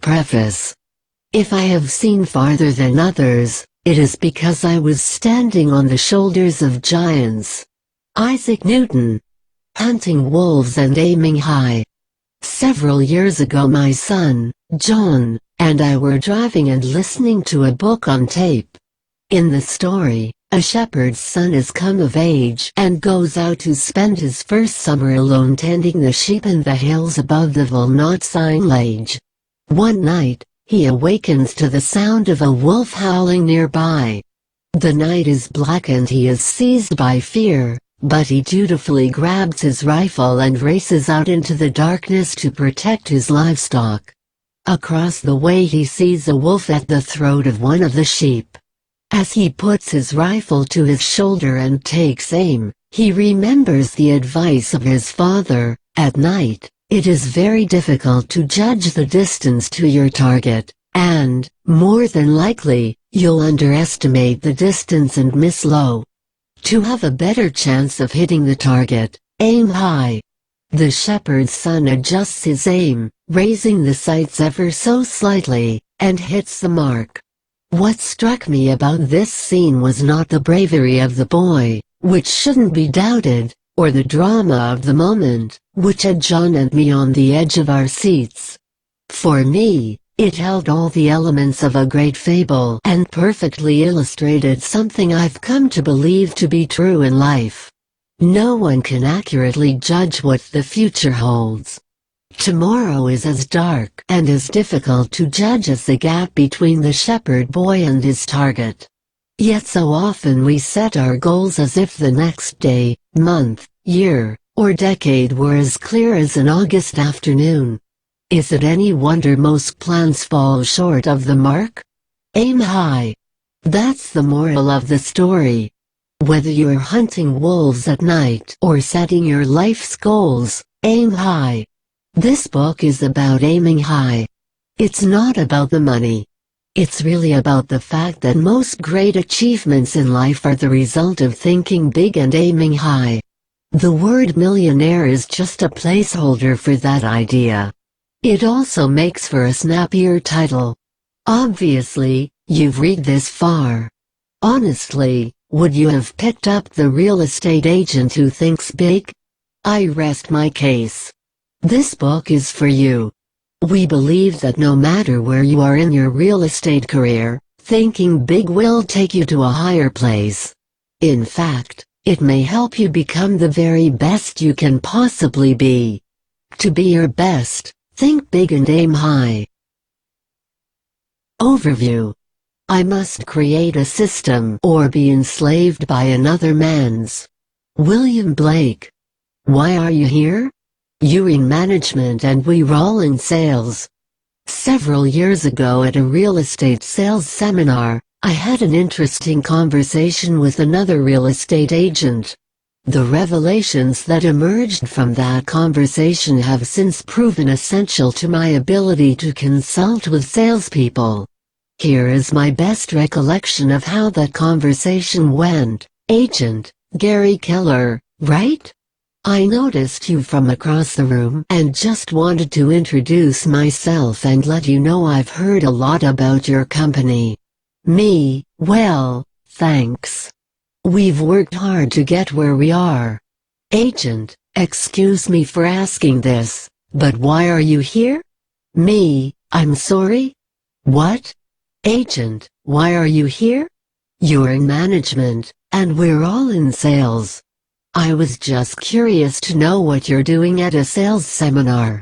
Preface. If I have seen farther than others, it is because I was standing on the shoulders of giants. Isaac Newton. Hunting wolves and aiming high. Several years ago my son, John, and I were driving and listening to a book on tape. In the story, a shepherd's son has come of age and goes out to spend his first summer alone tending the sheep in the hills above the Valnotsine. One night, he awakens to the sound of a wolf howling nearby. The night is black and he is seized by fear, but he dutifully grabs his rifle and races out into the darkness to protect his livestock. Across the way he sees a wolf at the throat of one of the sheep. As he puts his rifle to his shoulder and takes aim, he remembers the advice of his father: at night, it is very difficult to judge the distance to your target, and, more than likely, you'll underestimate the distance and miss low. To have a better chance of hitting the target, aim high. The shepherd's son adjusts his aim, raising the sights ever so slightly, and hits the mark. What struck me about this scene was not the bravery of the boy, which shouldn't be doubted, or the drama of the moment, which had John and me on the edge of our seats. For me, it held all the elements of a great fable and perfectly illustrated something I've come to believe to be true in life. No one can accurately judge what the future holds. Tomorrow is as dark and as difficult to judge as the gap between the shepherd boy and his target. Yet so often we set our goals as if the next day, month, year, or decade were as clear as an August afternoon. Is it any wonder most plans fall short of the mark? Aim high. That's the moral of the story. Whether you're hunting wolves at night or setting your life's goals, aim high. This book is about aiming high. It's not about the money. It's really about the fact that most great achievements in life are the result of thinking big and aiming high. The word millionaire is just a placeholder for that idea. It also makes for a snappier title. Obviously, you've read this far. Honestly, would you have picked up The Real Estate Agent Who Thinks Big? I rest my case. This book is for you. We believe that no matter where you are in your real estate career, thinking big will take you to a higher place. In fact, it may help you become the very best you can possibly be. To be your best, think big and aim high. Overview. I must create a system or be enslaved by another man's. William Blake. Why are you here? You're in management and we're all in sales. Several years ago at a real estate sales seminar, I had an interesting conversation with another real estate agent. The revelations that emerged from that conversation have since proven essential to my ability to consult with salespeople. Here is my best recollection of how that conversation went. Agent, Gary Keller, right? I noticed you from across the room and just wanted to introduce myself and let you know I've heard a lot about your company. Me, well, thanks. We've worked hard to get where we are. Agent, excuse me for asking this, but why are you here? Me, I'm sorry? What? Agent, why are you here? You're in management, and we're all in sales. I was just curious to know what you're doing at a sales seminar.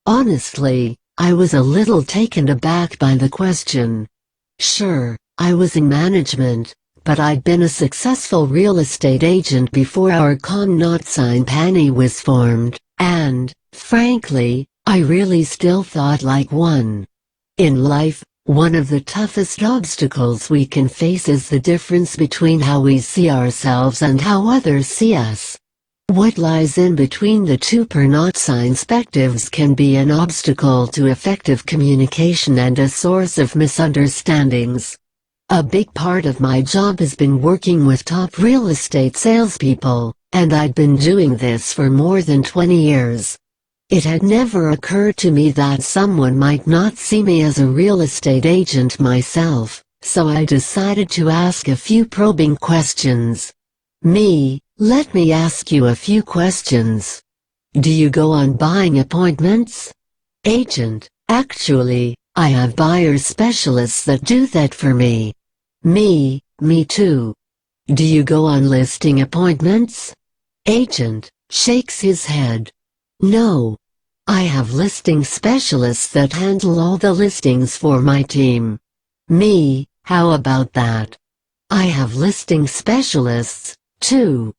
Honestly, I was a little taken aback by the question. Sure, I was in management, but I'd been a successful real estate agent before our company was formed, and, frankly, I really still thought like one. In life, one of the toughest obstacles we can face is the difference between how we see ourselves and how others see us. What lies in between the two perspectives can be an obstacle to effective communication and a source of misunderstandings. A big part of my job has been working with top real estate salespeople, and I'd been doing this for more than 20 years. It had never occurred to me that someone might not see me as a real estate agent myself, so I decided to ask a few probing questions. Let me ask you a few questions. Do you go on buying appointments? Agent: Actually, I have buyer specialists that do that for me. Me too. Do you go on listing appointments? Agent shakes his head. No. I have listing specialists that handle all the listings for my team. Me: How about that? I have listing specialists, too.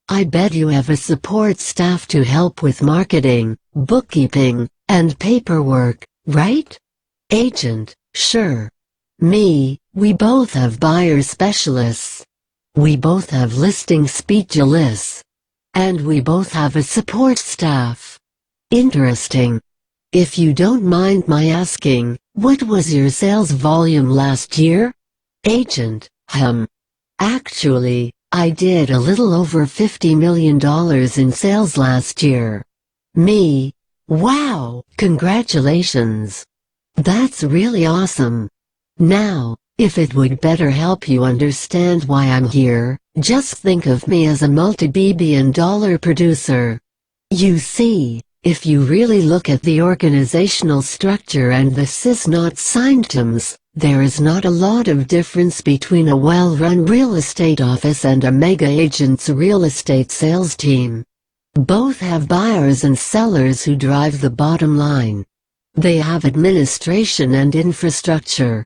I bet you have a support staff to help with marketing, bookkeeping, and paperwork, right? Agent: Sure. Me: We both have buyer specialists. We both have listing specialists. And we both have a support staff. Interesting. If you don't mind my asking, what was your sales volume last year? Agent: Actually, I did a little over $50 million in sales last year. Me: Wow, congratulations. That's really awesome. Now, if it would better help you understand why I'm here, just think of me as a multi-billion-dollar producer. You see, if you really look at the organizational structure and the SIS-not symptoms, there is not a lot of difference between a well-run real estate office and a mega agent's real estate sales team. Both have buyers and sellers who drive the bottom line. They have administration and infrastructure.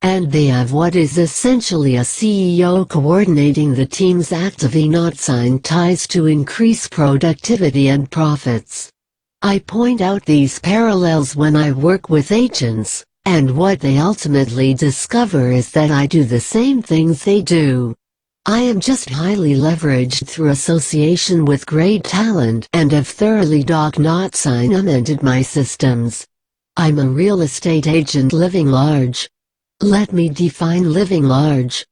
And they have what is essentially a CEO coordinating the team's actively not signed ties to increase productivity and profits. I point out these parallels when I work with agents, and what they ultimately discover is that I do the same things they do. I am just highly leveraged through association with great talent and have thoroughly dog-not-sign-amended my systems. I'm a real estate agent living large. Let me define living large.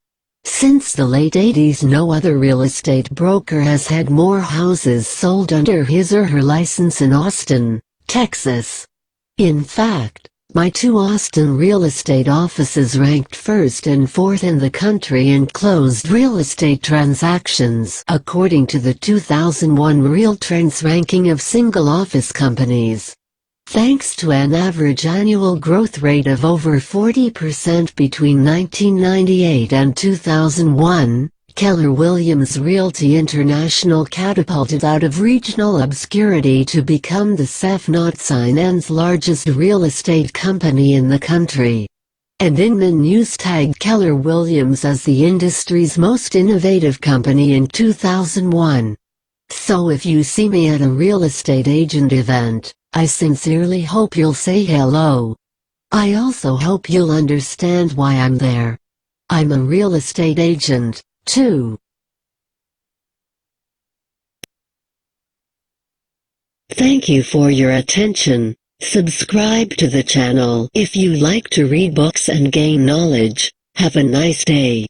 Since the late 80s, no other real estate broker has had more houses sold under his or her license in Austin, Texas. In fact, my two Austin real estate offices ranked first and fourth in the country in closed real estate transactions, according to the 2001 RealTrends ranking of single office companies. Thanks to an average annual growth rate of over 40% between 1998 and 2001, Keller Williams Realty International catapulted out of regional obscurity to become the SEF-not-signed largest real estate company in the country. And Inman News tagged Keller Williams as the industry's most innovative company in 2001. So if you see me at a real estate agent event, I sincerely hope you'll say hello. I also hope you'll understand why I'm there. I'm a real estate agent, too. Thank you for your attention. Subscribe to the channel if you like to read books and gain knowledge. Have a nice day.